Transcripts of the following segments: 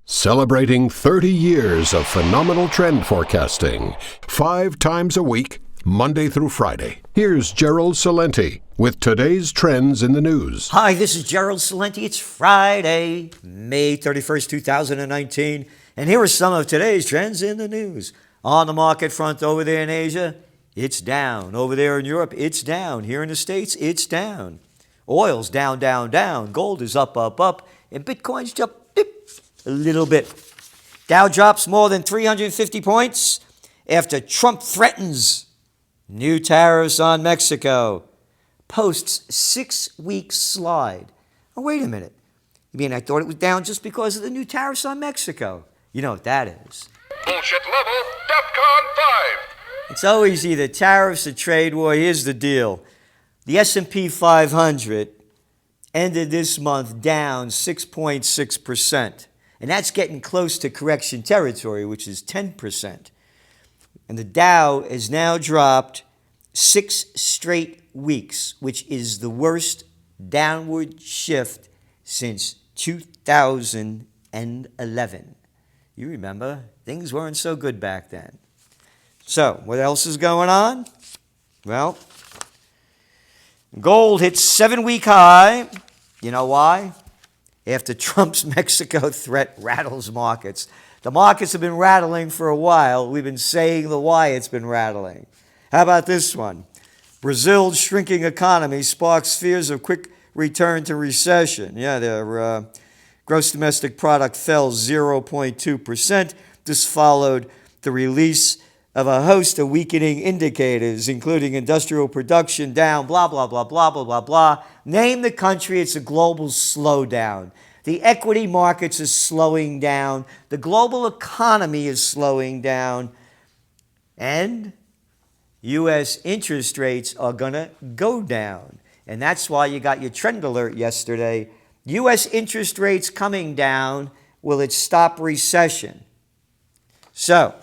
Celebrating 30 years of phenomenal trend forecasting, 5 times a week, Monday through Friday. Here's Gerald Celente with today's trends in the news. Hi, this is Gerald Celente. It's Friday, May 31st, 2019, and here are some of today's trends in the news. On the market front over there in Asia, it's down. Over there in Europe, it's down. Here in the States, it's down. Oil's down, down, down. Gold is up, up, up, and Bitcoin's up a little bit. Dow drops more than 350 points after Trump threatens new tariffs on Mexico. Posts 6-week slide. Oh, wait a minute. You mean I thought it was down just because of the new tariffs on Mexico? You know what that is. Bullshit level, DEFCON 5. It's always either tariffs or trade war. Here's the deal. The S&P 500 ended this month down 6.6%. And that's getting close to correction territory, which is 10%. And the Dow has now dropped 6 straight weeks, which is the worst downward shift since 2011. You remember, things weren't so good back then. So, what else is going on? Well, gold hits 7-week high. You know why? After Trump's Mexico threat rattles markets. The markets have been rattling for a while. We've been saying the why it's been rattling. How about this one? Brazil's shrinking economy sparks fears of quick return to recession. Yeah, their gross domestic product fell 0.2%. This followed the release of a host of weakening indicators, including industrial production down, blah, blah, blah, blah, blah, blah, blah. Name the country, it's a global slowdown. The equity markets are slowing down. The global economy is slowing down. And U.S. interest rates are going to go down. And that's why you got your trend alert yesterday. U.S. interest rates coming down. Will it stop recession? So,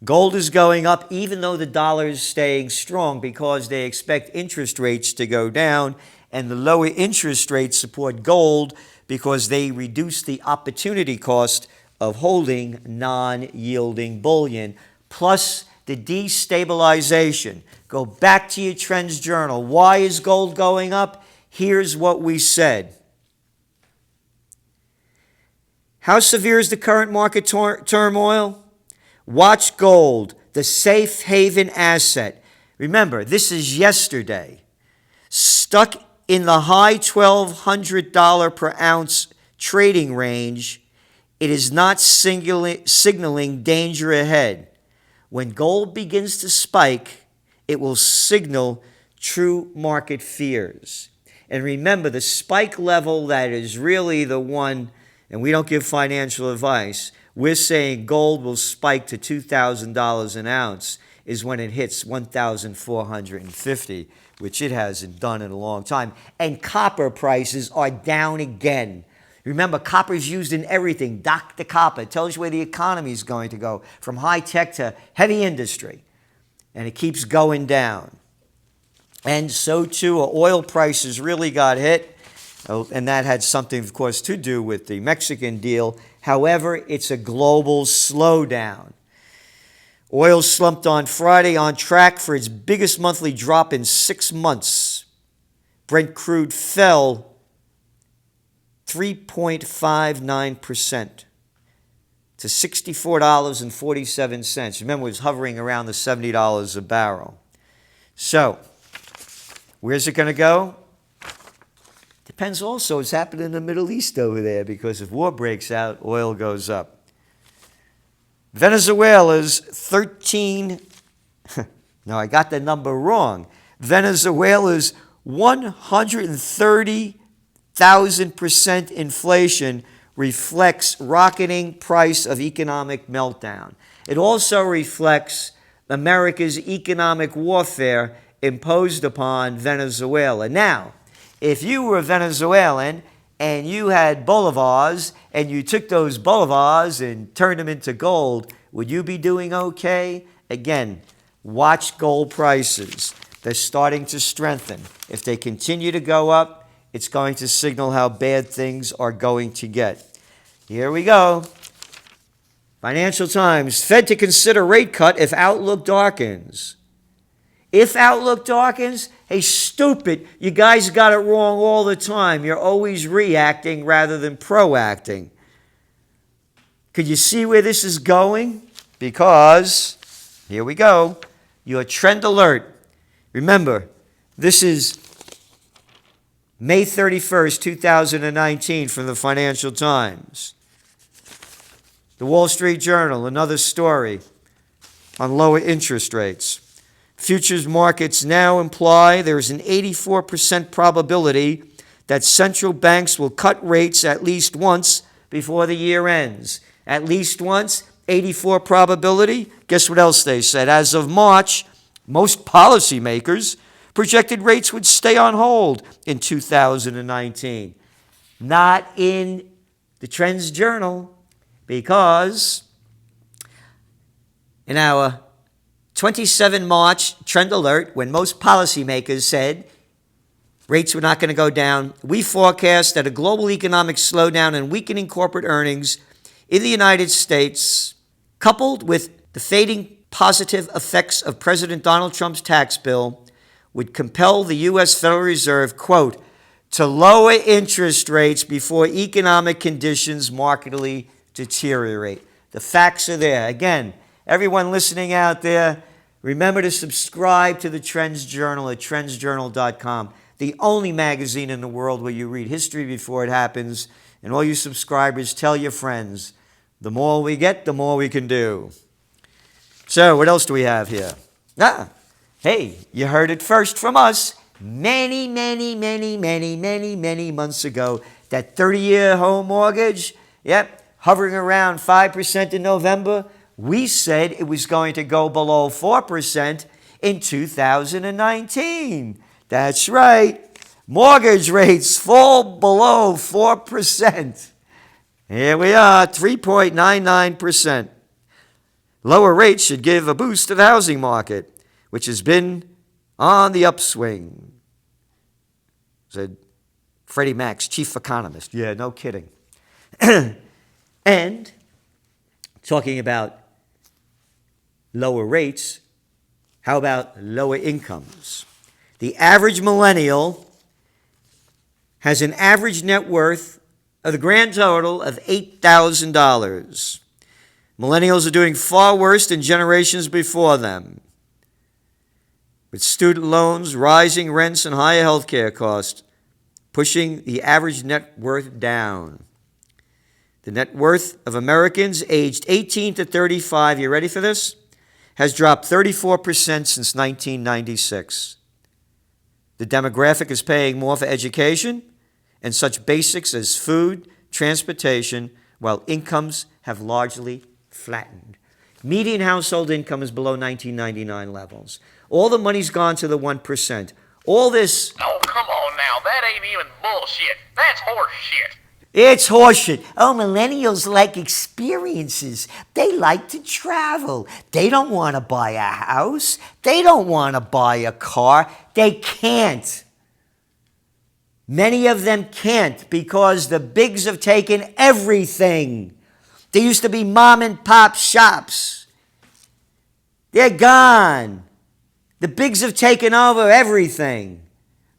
gold is going up even though the dollar is staying strong because they expect interest rates to go down, and the lower interest rates support gold because they reduce the opportunity cost of holding non-yielding bullion, plus the destabilization. Go back to your Trends Journal. Why is gold going up? Here's what we said. How severe is the current market turmoil? Watch gold, the safe haven asset. Remember, this is yesterday. Stuck in the high $1,200 per ounce trading range, it is not signaling danger ahead. When gold begins to spike, it will signal true market fears. And remember, the spike level that is really the one, and we don't give financial advice, we're saying gold will spike to $2,000 an ounce is when it hits $1,450, which it hasn't done in a long time. And copper prices are down again. Remember, copper is used in everything. Dr. Copper. It tells you where the economy is going to go, from high tech to heavy industry. And it keeps going down. And so, too, oil prices really got hit. And that had something, of course, to do with the Mexican deal. However, it's a global slowdown. Oil slumped on Friday, on track for its biggest monthly drop in 6 months. Brent crude fell 3.59% to $64.47. Remember, it was hovering around the $70 a barrel. So, where's it going to go? Depends also what's happening in the Middle East over there, because if war breaks out, oil goes up. Venezuela's 13, no, I got the number wrong. Venezuela's 130,000% inflation reflects rocketing price of economic meltdown. It also reflects America's economic warfare imposed upon Venezuela. Now, if you were a Venezuelan and you had bolivars and you took those bolivars and turned them into gold, would you be doing okay? Again, watch gold prices. They're starting to strengthen. If they continue to go up, it's going to signal how bad things are going to get. Here we go. Financial Times, Fed to consider rate cut if outlook darkens. If outlook darkens, hey, stupid, you guys got it wrong all the time. You're always reacting rather than proacting. Could you see where this is going? Because, here we go, your trend alert. Remember, this is May 31st, 2019 from the Financial Times. The Wall Street Journal, another story on lower interest rates. Futures markets now imply there's an 84% probability that central banks will cut rates at least once before the year ends. At least once, 84 probability. Guess what else they said? As of March, most policymakers projected rates would stay on hold in 2019. Not in the Trends Journal, because in our 27 March trend alert, when most policymakers said rates were not going to go down, we forecast that a global economic slowdown and weakening corporate earnings in the United States, coupled with the fading positive effects of President Donald Trump's tax bill, would compel the U.S. Federal Reserve, quote, to lower interest rates before economic conditions markedly deteriorate. The facts are there. Again, everyone listening out there, remember to subscribe to the Trends Journal at trendsjournal.com, the only magazine in the world where you read history before it happens. And all you subscribers, tell your friends. The more we get, the more we can do. So, what else do we have here? Hey, you heard it first from us many months ago. That 30-year home mortgage, hovering around 5% in November. We said it was going to go below 4% in 2019. That's right. Mortgage rates fall below 4%. Here we are, 3.99%. Lower rates should give a boost to the housing market, which has been on the upswing, said Freddie Mac's chief economist. Yeah, no kidding. And talking about lower rates, how about lower incomes? The average millennial has an average net worth of the grand total of $8,000. Millennials are doing far worse than generations before them, with student loans, rising rents, and higher health care costs pushing the average net worth down. The net worth of Americans aged 18 to 35, you ready for this? Has dropped 34% since 1996. The demographic is paying more for education and such basics as food, transportation, while incomes have largely flattened. Median household income is below 1999 levels. All the money's gone to the 1%. All this... Oh, come on now. That ain't even bullshit. That's horse shit. It's horseshit. Oh, millennials like experiences. They like to travel. They don't want to buy a house. They don't want to buy a car. They can't. Many of them can't because the bigs have taken everything. There used to be mom and pop shops. They're gone. The bigs have taken over everything.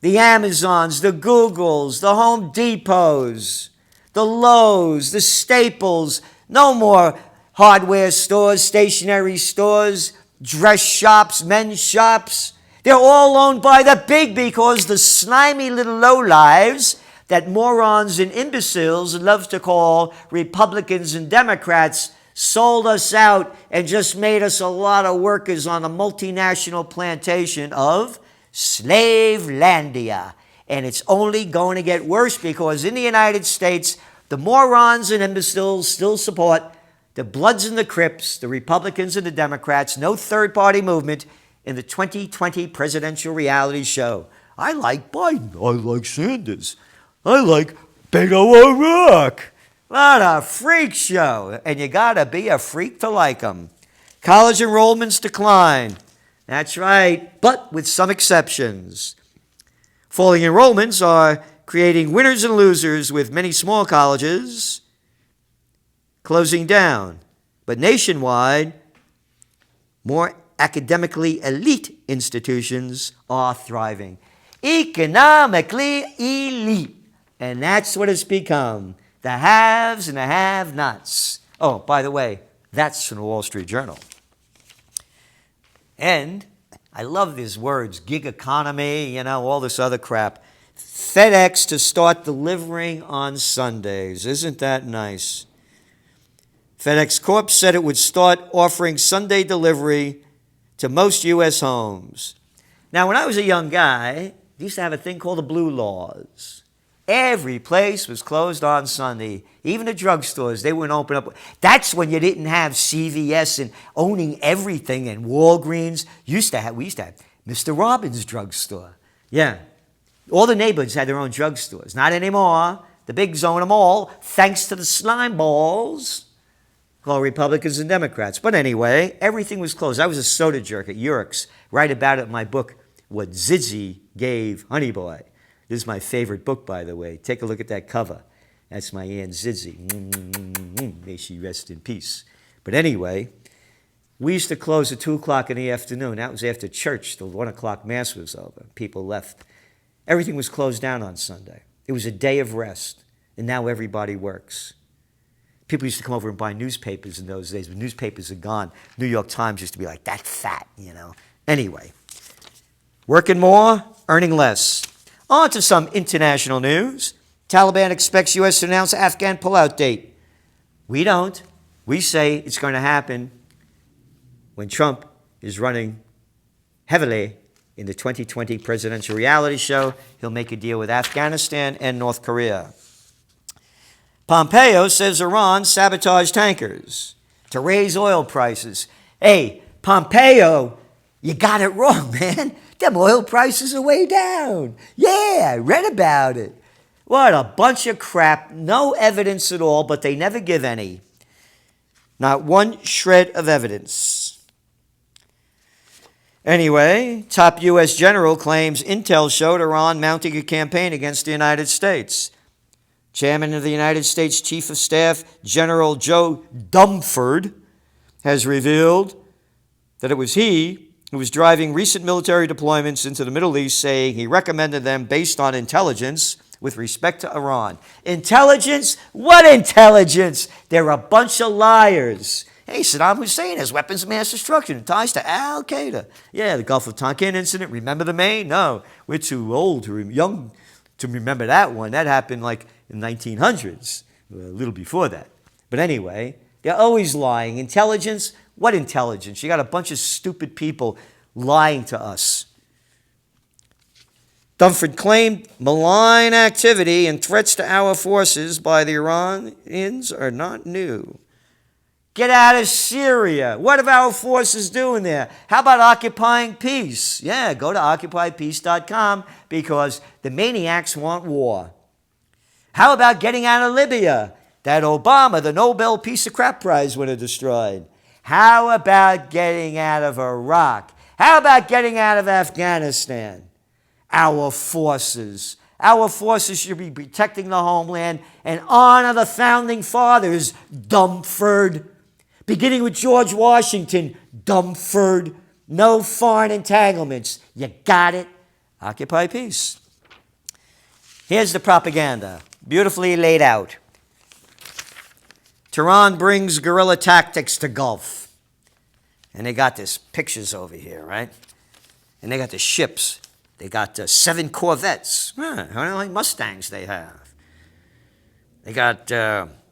The Amazons, the Googles, the Home Depots, the Lowe's, the Staples. No more hardware stores, stationery stores, dress shops, men's shops. They're all owned by the big because the slimy little lowlives that morons and imbeciles love to call Republicans and Democrats sold us out and just made us a lot of workers on a multinational plantation of Slavelandia. And it's only going to get worse because in the United States, the morons and imbeciles still support the Bloods and the Crips, the Republicans and the Democrats, no third-party movement in the 2020 presidential reality show. I like Biden. I like Sanders. I like Beto O'Rourke. What a freak show. And you got to be a freak to like them. College enrollments decline. That's right, but with some exceptions. Falling enrollments are creating winners and losers with many small colleges closing down. But nationwide, more academically elite institutions are thriving. Economically elite. And that's what it's become. The haves and the have-nots. Oh, by the way, that's from the Wall Street Journal. And I love these words, gig economy, all this other crap. FedEx to start delivering on Sundays. Isn't that nice? FedEx Corp said it would start offering Sunday delivery to most U.S. homes. Now, when I was a young guy, they used to have a thing called the Blue Laws. Every place was closed on Sunday. Even the drugstores, they wouldn't open up. That's when you didn't have CVS and owning everything, and Walgreens. We used to have Mr. Robbins drugstore. Yeah. All the neighborhoods had their own drugstores. Not anymore. The bigs own them all, thanks to the slime balls called Republicans and Democrats. But anyway, everything was closed. I was a soda jerk at Eurox. Write about it in my book, What Zizzy Gave Honey Boy. This is my favorite book, by the way. Take a look at that cover. That's my Aunt Zizzy. May she rest in peace. But anyway, we used to close at 2 o'clock in the afternoon. That was after church. The 1 o'clock mass was over. People left. Everything was closed down on Sunday. It was a day of rest. And now everybody works. People used to come over and buy newspapers in those days. When newspapers are gone, New York Times used to be like, that fat, Anyway, working more, earning less. On to some international news. Taliban expects U.S. to announce Afghan pullout date. We don't. We say it's going to happen when Trump is running heavily in the 2020 presidential reality show. He'll make a deal with Afghanistan and North Korea. Pompeo says Iran sabotaged tankers to raise oil prices. Hey, Pompeo, you got it wrong, man. Them oil prices are way down. Yeah, I read about it. What a bunch of crap. No evidence at all, but they never give any. Not one shred of evidence. Anyway, top U.S. general claims intel showed Iran mounting a campaign against the United States. Chairman of the United States Chief of Staff, General Joe Dumford, has revealed that it was he who was driving recent military deployments into the Middle East, saying he recommended them based on intelligence with respect to Iran. Intelligence? What intelligence? They're a bunch of liars. Hey, Saddam Hussein has weapons of mass destruction. It ties to Al-Qaeda. Yeah, the Gulf of Tonkin incident. Remember the Maine? No, we're too old, young to remember that one. That happened like in the 1900s, a little before that. But anyway, they're always lying. Intelligence? What intelligence? You got a bunch of stupid people lying to us. Dumford claimed malign activity and threats to our forces by the Iranians are not new. Get out of Syria. What are our forces doing there? How about occupying peace? Yeah, go to occupypeace.com because the maniacs want war. How about getting out of Libya? That Obama, the Nobel Peace of Crap Prize winner, destroyed. How about getting out of Iraq? How about getting out of Afghanistan? Our forces should be protecting the homeland and honor the founding fathers, Dumford. Beginning with George Washington, Dumford. No foreign entanglements. You got it? Occupy peace. Here's the propaganda, beautifully laid out. Tehran brings guerrilla tactics to Gulf. And they got this pictures over here, right? And they got the ships. They got 7 Corvettes. How many Mustangs they have? They got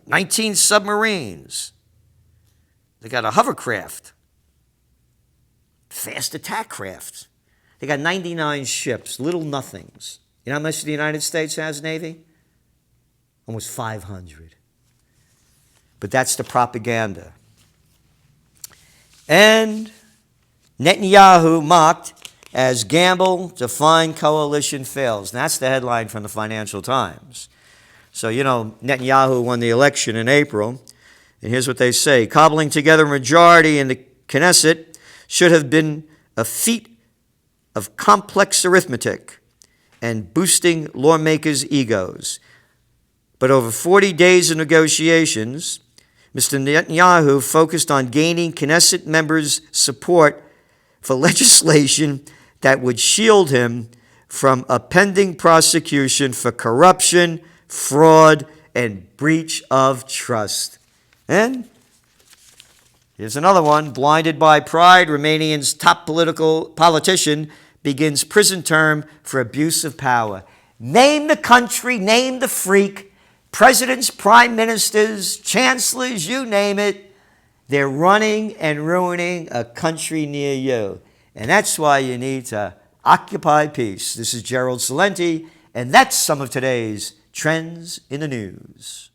19 submarines. They got a hovercraft. Fast attack craft. They got 99 ships, little nothings. You know how much the United States has, Navy? Almost 500. But that's the propaganda. And Netanyahu mocked as gamble to find coalition fails. And that's the headline from the Financial Times. So, Netanyahu won the election in April. And here's what they say. Cobbling together a majority in the Knesset should have been a feat of complex arithmetic and boosting lawmakers' egos. But over 40 days of negotiations, Mr. Netanyahu focused on gaining Knesset members' support for legislation that would shield him from a pending prosecution for corruption, fraud, and breach of trust. And here's another one. Blinded by pride, Romania's top politician begins prison term for abuse of power. Name the country, name the freak. Presidents, prime ministers, chancellors, you name it. They're running and ruining a country near you. And that's why you need to occupy peace. This is Gerald Celente, and that's some of today's Trends in the News.